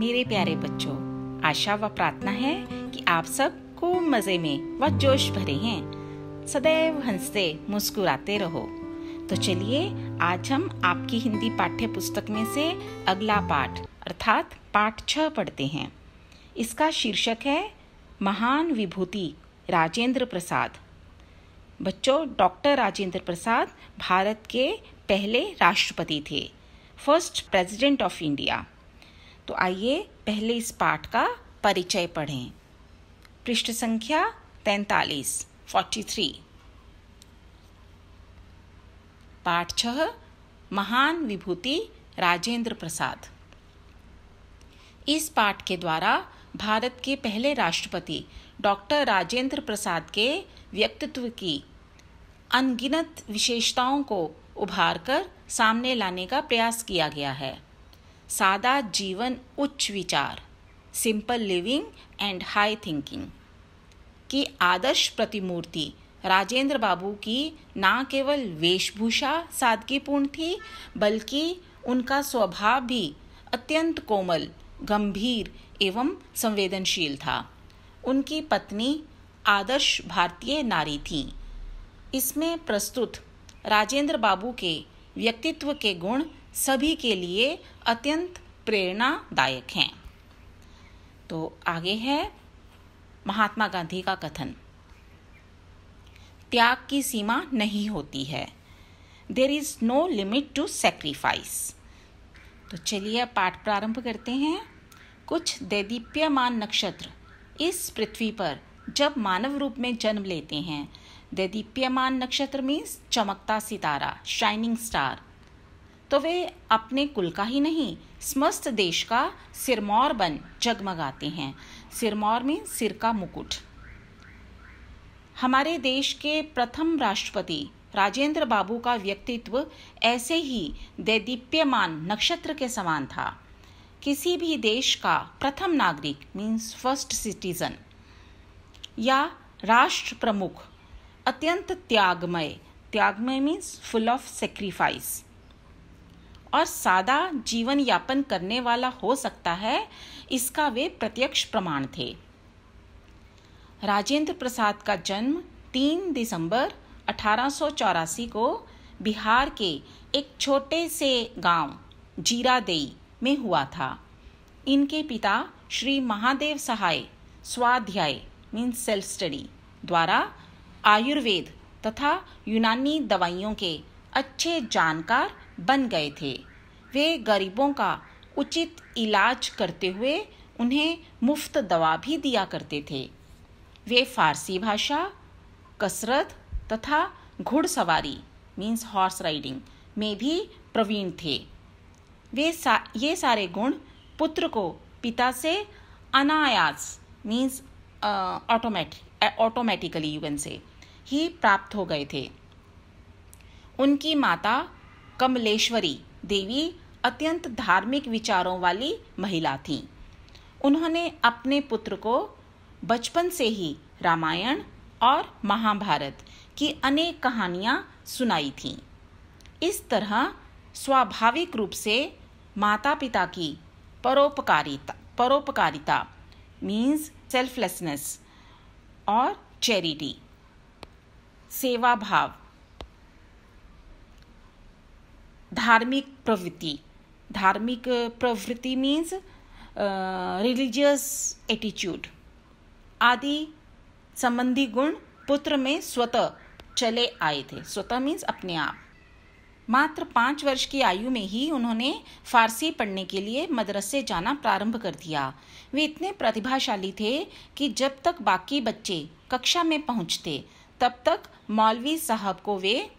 मेरे प्यारे बच्चों, आशा व प्रार्थना है कि आप सब खूब मजे में व जोश भरे हैं। सदैव हंसते मुस्कुराते रहो। तो चलिए आज हम आपकी हिंदी पाठ्य पुस्तक में से अगला पाठ अर्थात पाठ 6 पढ़ते हैं। इसका शीर्षक है महान विभूति राजेंद्र प्रसाद। बच्चों, डॉक्टर राजेंद्र प्रसाद भारत के पहले राष्ट्रपति थे, फर्स्ट प्रेसिडेंट ऑफ इंडिया। तो आइए पहले इस पाठ का परिचय पढ़ें। पृष्ठ संख्या 43। पाठ 6 महान विभूति राजेंद्र प्रसाद। इस पाठ के द्वारा भारत के पहले राष्ट्रपति डॉक्टर राजेंद्र प्रसाद के व्यक्तित्व की अनगिनत विशेषताओं को उभार कर सामने लाने का प्रयास किया गया है। सादा जीवन, उच्च विचार, simple living and high thinking की आदर्श प्रतिमूर्ति राजेंद्र बाबू की न केवल वेशभूषा सादगीपूर्ण थी, बल्कि उनका स्वभाव भी अत्यंत कोमल, गंभीर एवं संवेदनशील था। उनकी पत्नी आदर्श भारतीय नारी थीं। इसमें प्रस्तुत राजेंद्र बाबू के व्यक्तित्व के गुण सभी के लिए अत्यंत प्रेरणादायक हैं। तो आगे है महात्मा गांधी का कथन। त्याग की सीमा नहीं होती है। There is no limit to sacrifice. तो चलिए पाठ प्रारंभ करते हैं। कुछ दैदीप्यमान नक्षत्र इस पृथ्वी पर जब मानव रूप में जन्म लेते हैं, दैदीप्यमान नक्षत्र मीन्स चमकता सितारा, शाइनिंग स्टार, तो वे अपने कुल का ही नहीं समस्त देश का सिरमौर बन जगमगाते हैं। सिरमौर में सिर का मुकुट। हमारे देश के प्रथम राष्ट्रपति राजेंद्र बाबू का व्यक्तित्व ऐसे ही दैदीप्यमान नक्षत्र के समान था। किसी भी देश का प्रथम नागरिक मीन्स फर्स्ट सिटीजन या राष्ट्र प्रमुख अत्यंत त्यागमय मीन्स फुल ऑफ सेक्रीफाइस और सादा जीवन यापन करने वाला हो सकता है, इसका वे प्रत्यक्ष प्रमाण थे। राजेंद्र प्रसाद का जन्म 3 दिसंबर 1884 को बिहार के एक छोटे से गांव जीरादेई में हुआ था। इनके पिता श्री महादेव सहाय स्वाध्याय मीन्स सेल्फ स्टडी द्वारा आयुर्वेद तथा यूनानी दवाइयों के अच्छे जानकार बन गए थे। वे गरीबों का उचित इलाज करते हुए उन्हें मुफ्त दवा भी दिया करते थे। वे फारसी भाषा, कसरत तथा घुड़सवारी मीन्स हॉर्स राइडिंग में भी प्रवीण थे। ये सारे गुण पुत्र को पिता से अनायास मीन्स ऑटोमेटिकली युगन से ही प्राप्त हो गए थे। उनकी माता कमलेश्वरी देवी अत्यंत धार्मिक विचारों वाली महिला थीं। उन्होंने अपने पुत्र को बचपन से ही रामायण और महाभारत की अनेक कहानियां सुनाई थीं। इस तरह स्वाभाविक रूप से माता पिता की परोपकारिता मीन्स सेल्फलेसनेस और चैरिटी, सेवा भाव, धार्मिक प्रवृत्ति मीन्स रिलीजियस एटीट्यूड आदि संबंधी गुण पुत्र में स्वतः चले आए थे। स्वतः मीन्स अपने आप। मात्र 5 वर्ष की आयु में ही उन्होंने फारसी पढ़ने के लिए मदरसे जाना प्रारंभ कर दिया। वे इतने प्रतिभाशाली थे कि जब तक बाकी बच्चे कक्षा में पहुंचते, तब तक मौलवी साहब को वे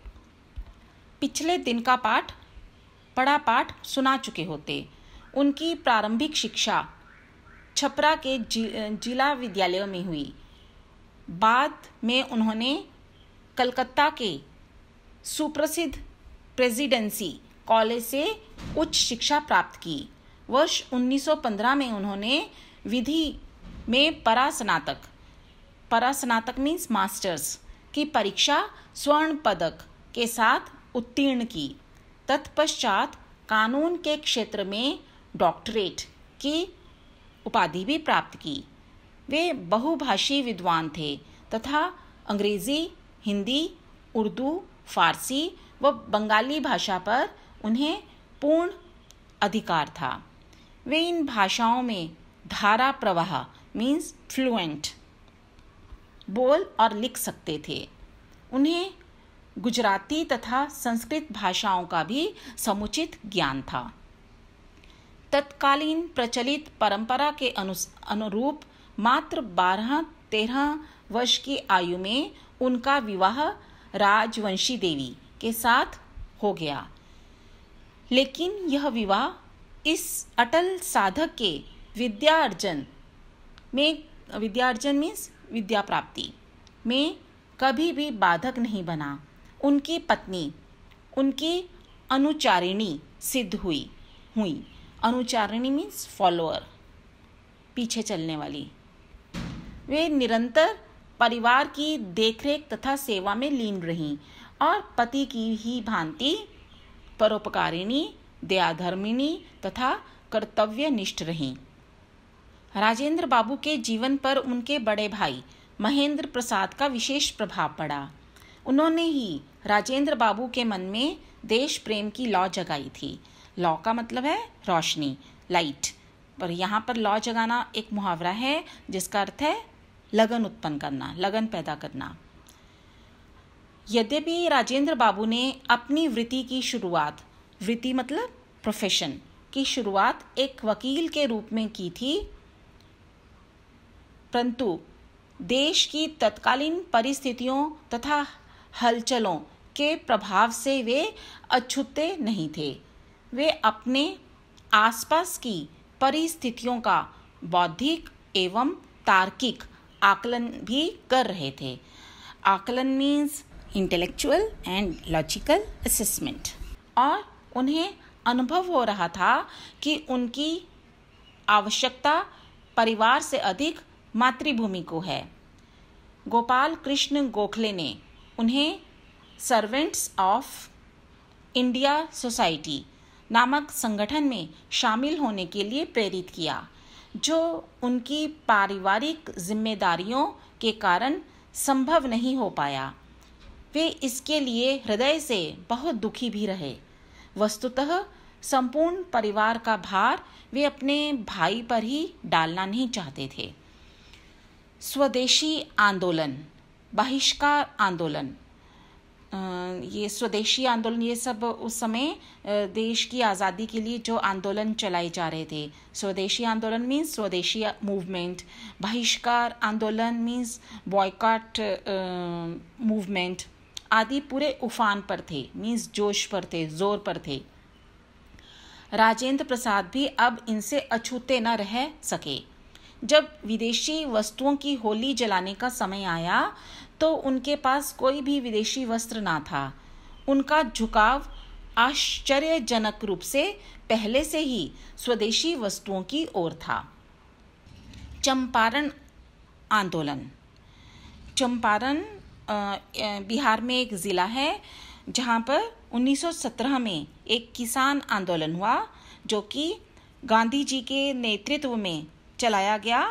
पिछले दिन का पढ़ा पाठ सुना चुके होते। उनकी प्रारंभिक शिक्षा छपरा के जिला विद्यालयों में हुई। बाद में उन्होंने कलकत्ता के सुप्रसिद्ध प्रेसिडेंसी कॉलेज से उच्च शिक्षा प्राप्त की। वर्ष 1915 में उन्होंने विधि में परास्नातक मीन्स मास्टर्स की परीक्षा स्वर्ण पदक के साथ उत्तीर्ण की। तत्पश्चात कानून के क्षेत्र में डॉक्टरेट की उपाधि भी प्राप्त की। वे बहुभाषी विद्वान थे तथा अंग्रेजी, हिंदी, उर्दू, फारसी व बंगाली भाषा पर उन्हें पूर्ण अधिकार था। वे इन भाषाओं में धारा प्रवाह मीन्स फ्लुएंट बोल और लिख सकते थे। उन्हें गुजराती तथा संस्कृत भाषाओं का भी समुचित ज्ञान था। तत्कालीन प्रचलित परंपरा के अनुरूप मात्र 12-13 वर्ष की आयु में उनका विवाह राजवंशी देवी के साथ हो गया। लेकिन यह विवाह इस अटल साधक के विद्यार्जन मीन्स विद्या प्राप्ति में कभी भी बाधक नहीं बना। उनकी पत्नी उनकी अनुचारिणी सिद्ध हुई। अनुचारिणी मीन्स फॉलोअर, पीछे चलने वाली। वे निरंतर परिवार की देखरेख तथा सेवा में लीन रहीं और पति की ही भांति परोपकारिणी, दयाधर्मिणी तथा कर्तव्यनिष्ठ रहीं। राजेंद्र बाबू के जीवन पर उनके बड़े भाई महेंद्र प्रसाद का विशेष प्रभाव पड़ा। उन्होंने ही राजेंद्र बाबू के मन में देश प्रेम की लौ जगाई थी। लौ का मतलब है रोशनी, लाइट, पर यहाँ पर लौ जगाना एक मुहावरा है जिसका अर्थ है लगन उत्पन्न करना, लगन पैदा करना। यद्यपि राजेंद्र बाबू ने अपनी वृत्ति मतलब प्रोफेशन की शुरुआत एक वकील के रूप में की थी, परंतु देश की तत्कालीन परिस्थितियों तथा हलचलों के प्रभाव से वे अछूते नहीं थे। वे अपने आसपास की परिस्थितियों का बौद्धिक एवं तार्किक आकलन भी कर रहे थे। आकलन means intellectual and logical assessment. और उन्हें अनुभव हो रहा था कि उनकी आवश्यकता परिवार से अधिक मातृभूमि को है। गोपाल कृष्ण गोखले ने उन्हें सर्वेंट्स ऑफ इंडिया सोसाइटी नामक संगठन में शामिल होने के लिए प्रेरित किया, जो उनकी पारिवारिक जिम्मेदारियों के कारण संभव नहीं हो पाया। वे इसके लिए हृदय से बहुत दुखी भी रहे। वस्तुतः संपूर्ण परिवार का भार वे अपने भाई पर ही डालना नहीं चाहते थे। स्वदेशी आंदोलन, बहिष्कार आंदोलन, ये स्वदेशी आंदोलन, ये सब उस समय देश की आज़ादी के लिए जो आंदोलन चलाए जा रहे थे। स्वदेशी आंदोलन मीन्स स्वदेशी मूवमेंट, बहिष्कार आंदोलन मीन्स बॉयकॉट मूवमेंट आदि पूरे उफान पर थे, मीन्स जोश पर थे, जोर पर थे। राजेंद्र प्रसाद भी अब इनसे अछूते न रह सके। जब विदेशी वस्तुओं की होली जलाने का समय आया तो उनके पास कोई भी विदेशी वस्त्र ना था। उनका झुकाव आश्चर्यजनक रूप से पहले से ही स्वदेशी वस्तुओं की ओर था। चंपारण आंदोलन, चंपारण बिहार में एक ज़िला है जहाँ पर 1917 में एक किसान आंदोलन हुआ, जो कि गांधी जी के नेतृत्व में चलाया गया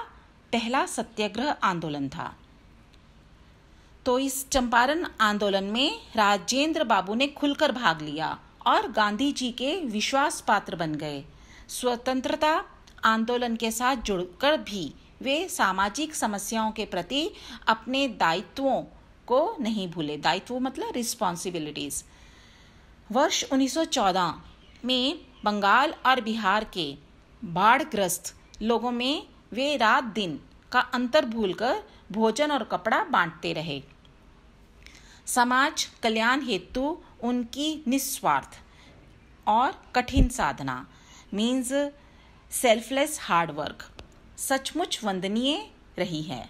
पहला सत्याग्रह आंदोलन था। तो इस चंपारण आंदोलन में राजेंद्र बाबू ने खुलकर भाग लिया और गांधी जी के विश्वास पात्र बन गए। स्वतंत्रता आंदोलन के साथ जुड़कर भी वे सामाजिक समस्याओं के प्रति अपने दायित्वों को नहीं भूले। दायित्व मतलब रिस्पॉन्सिबिलिटीज। वर्ष 1914 में बंगाल और बिहार के बाढ़ग्रस्त लोगों में वे रात दिन का अंतर भूलकर भोजन और कपड़ा बांटते रहे। समाज कल्याण हेतु उनकी निस्वार्थ और कठिन साधना मीन्स सेल्फलेस हार्ड वर्क सचमुच वंदनीय रही है।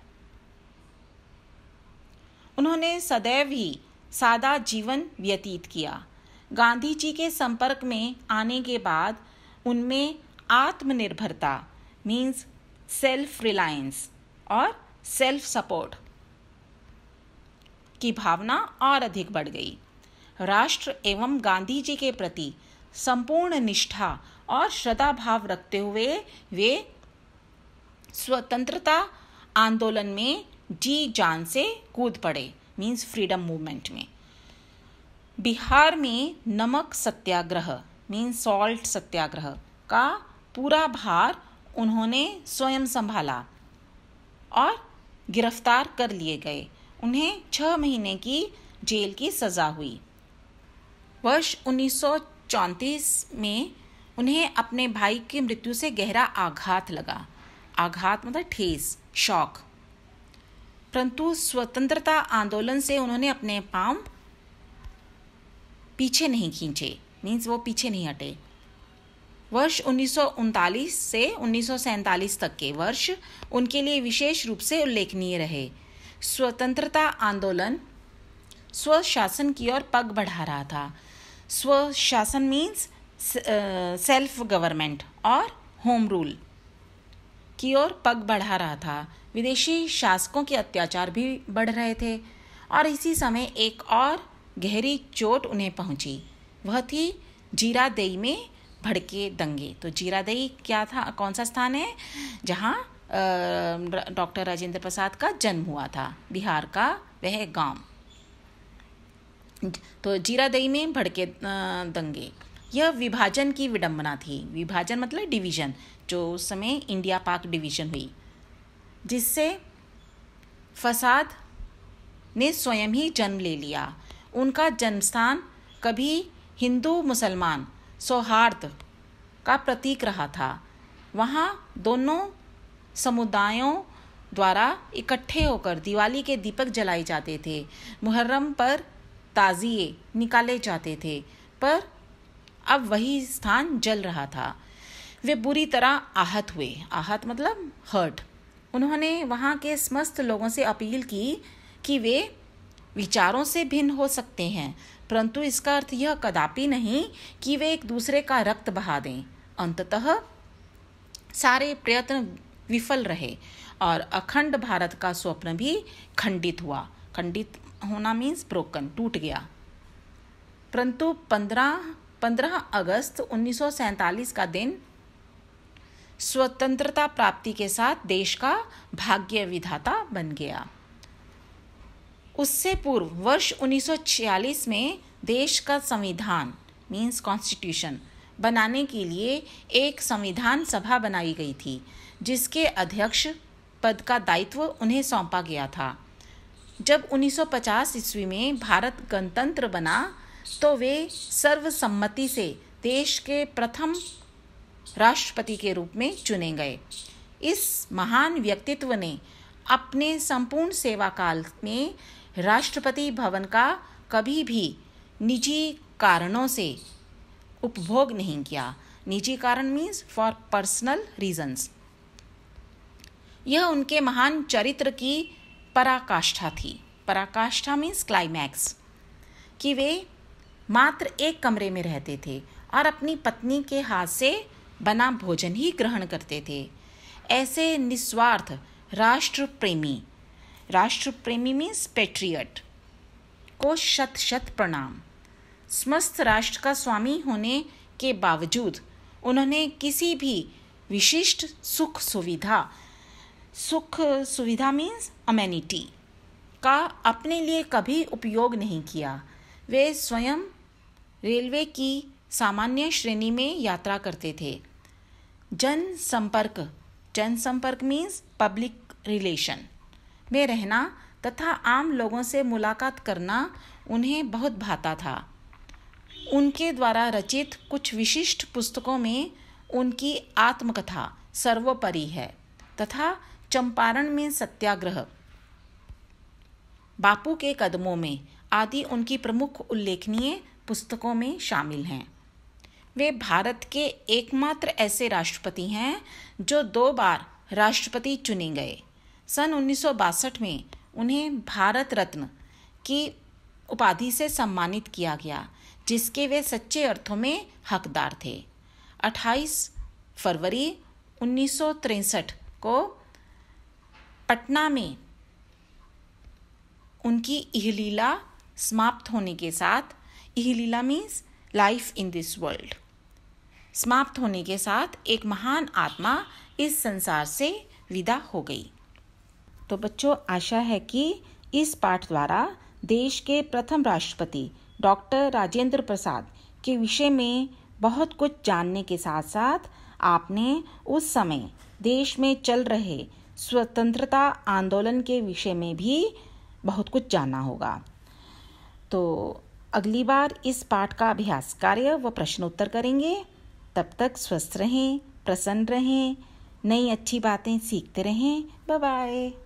उन्होंने सदैव ही सादा जीवन व्यतीत किया। गांधी जी के संपर्क में आने के बाद उनमें आत्मनिर्भरता मीन्स सेल्फ रिलायंस और सेल्फ सपोर्ट की भावना और अधिक बढ़ गई। राष्ट्र एवं गांधी जी के प्रति संपूर्ण निष्ठा और श्रद्धा भाव रखते हुए वे स्वतंत्रता आंदोलन में जी जान से कूद पड़े, मीन्स फ्रीडम मूवमेंट में। बिहार में नमक सत्याग्रह मीन्स सॉल्ट सत्याग्रह का पूरा भार उन्होंने स्वयं संभाला और गिरफ्तार कर लिए गए। उन्हें 6 महीने की जेल की सजा हुई। वर्ष 1934 में उन्हें अपने भाई की मृत्यु से गहरा आघात लगा। आघात मतलब ठेस, शॉक। परंतु स्वतंत्रता आंदोलन से उन्होंने अपने पांव पीछे नहीं खींचे, मीन्स वो पीछे नहीं हटे। वर्ष 1939 से 1947 तक के वर्ष उनके लिए विशेष रूप से उल्लेखनीय रहे। स्वतंत्रता आंदोलन स्वशासन की ओर पग बढ़ा रहा था। स्वशासन मीन्स सेल्फ गवर्नमेंट और होम रूल की ओर पग बढ़ा रहा था। विदेशी शासकों के अत्याचार भी बढ़ रहे थे और इसी समय एक और गहरी चोट उन्हें पहुंची। वह थी जीरादेई में भड़के दंगे। तो जीरादेई क्या था, कौन सा स्थान है जहां डॉक्टर राजेंद्र प्रसाद का जन्म हुआ था, बिहार का वह गांव। तो जीरादेई में भड़के दंगे, यह विभाजन की विडंबना थी। विभाजन मतलब डिवीजन, जो उस समय इंडिया पाक डिवीजन हुई, जिससे फसाद ने स्वयं ही जन्म ले लिया। उनका जन्मस्थान कभी हिंदू मुसलमान सौहार्द का प्रतीक रहा था। वहाँ दोनों समुदायों द्वारा इकट्ठे होकर दिवाली के दीपक जलाए जाते थे। मुहर्रम पर ताज़िए निकाले जाते थे, पर अब वही स्थान जल रहा था। वे बुरी तरह आहत हुए। आहत मतलब हर्ट। उन्होंने वहाँ के समस्त लोगों से अपील की कि वे विचारों से भिन्न हो सकते हैं, परंतु इसका अर्थ यह कदापि नहीं कि वे एक दूसरे का रक्त बहा दें। अंततः सारे प्रयत्न विफल रहे और अखंड भारत का स्वप्न भी खंडित हुआ। खंडित होना मीन्स ब्रोकन, टूट गया। परंतु 15 अगस्त 1947 का दिन स्वतंत्रता प्राप्ति के साथ देश का भाग्य विधाता बन गया। उससे पूर्व वर्ष 1946 में देश का संविधान मीन्स कॉन्स्टिट्यूशन बनाने के लिए एक संविधान सभा बनाई गई थी, जिसके अध्यक्ष पद का दायित्व उन्हें सौंपा गया था। जब 1950 ईस्वी में भारत गणतंत्र बना तो वे सर्वसम्मति से देश के प्रथम राष्ट्रपति के रूप में चुने गए। इस महान व्यक्तित्व ने अपने संपूर्ण सेवा काल में राष्ट्रपति भवन का कभी भी निजी कारणों से उपभोग नहीं किया। निजी कारण मीन्स फॉर पर्सनल रीजंस। यह उनके महान चरित्र की पराकाष्ठा थी। पराकाष्ठा मीन्स क्लाइमैक्स, कि वे मात्र एक कमरे में रहते थे और अपनी पत्नी के हाथ से बना भोजन ही ग्रहण करते थे। ऐसे निस्वार्थ राष्ट्र प्रेमी मीन्स पेट्रियट को शत शत प्रणाम। समस्त राष्ट्र का स्वामी होने के बावजूद उन्होंने किसी भी विशिष्ट सुख सुविधा मीन्स अमेनिटी का अपने लिए कभी उपयोग नहीं किया। वे स्वयं रेलवे की सामान्य श्रेणी में यात्रा करते थे। जनसंपर्क मीन्स पब्लिक रिलेशन में रहना तथा आम लोगों से मुलाकात करना उन्हें बहुत भाता था। उनके द्वारा रचित कुछ विशिष्ट पुस्तकों में उनकी आत्मकथा सर्वोपरि है तथा चंपारण में सत्याग्रह, बापू के कदमों में आदि उनकी प्रमुख उल्लेखनीय पुस्तकों में शामिल हैं। वे भारत के एकमात्र ऐसे राष्ट्रपति हैं जो 2 बार राष्ट्रपति चुने गए। सन 1962 में उन्हें भारत रत्न की उपाधि से सम्मानित किया गया, जिसके वे सच्चे अर्थों में हकदार थे। 28 फरवरी 1963 को पटना में उनकी इहलीला समाप्त होने के साथ, इहलीला means life in this world, समाप्त होने के साथ एक महान आत्मा इस संसार से विदा हो गई। तो बच्चों, आशा है कि इस पाठ द्वारा देश के प्रथम राष्ट्रपति डॉक्टर राजेंद्र प्रसाद के विषय में बहुत कुछ जानने के साथ साथ आपने उस समय देश में चल रहे स्वतंत्रता आंदोलन के विषय में भी बहुत कुछ जाना होगा। तो अगली बार इस पाठ का अभ्यास कार्य व प्रश्न उत्तर करेंगे। तब तक स्वस्थ रहें, प्रसन्न रहें, नई अच्छी बातें सीखते रहें। Bye bye.